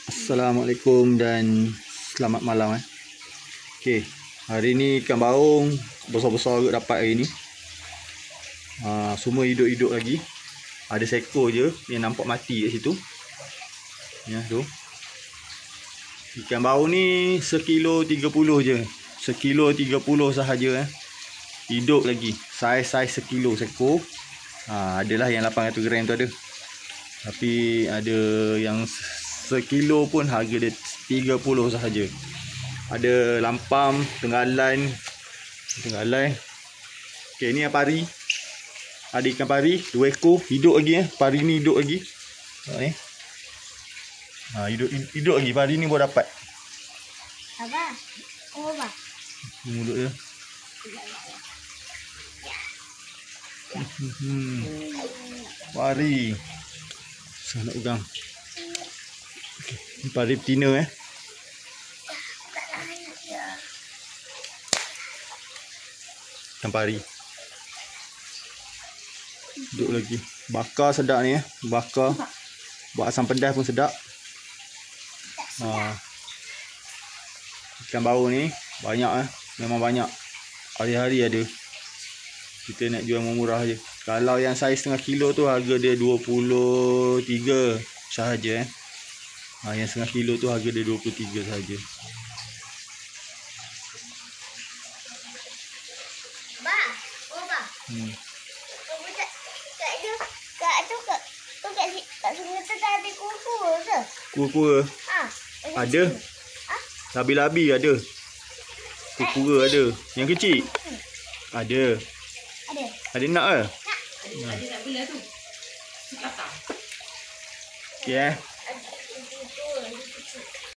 Assalamualaikum dan selamat malam. Okey, hari ni ikan baung besar-besar juga dapat hari ni. Semua hidup-hidup lagi. Ada seekor je yang nampak mati kat situ. Ya, tu. Ikan baung ni 1 kilo 30 je. 1 kilo 30 sahaja Hidup lagi. Saiz 1 kilo sekor. Adalah yang 800 gram tu ada. Tapi ada yang 1 kilo pun harga dia 30 sahaja. Ada lampam, tenggalan. Okey, ni yang pari. Ada ikan pari 2 ekor hidup lagi Pari ni hidup lagi. Hidup lagi. Pari ni baru dapat. Abah. Oh, abah. Mulut dia. Pari. Saya nak pegang. Ni pari betina Ikan pari. Duduk lagi. Bakar sedap ni Bakar. Buat asam pedas pun sedap. Ikan baung ni banyak memang banyak. Hari-hari ada. Kita nak jual murah je. Kalau yang saiz 1/2 kilo tu harga dia 23 sahaja yang 1/2 kilo tu harga dia 23 sahaja. Bah, oh bah. Kat sungai tu tak ada kuku ke? Kura-kura? Ada. Labi-labi ada. Kura-kura ada. Yang kecil? Ada. Ada nak ke? Ada nak bela tu. Kata. Okey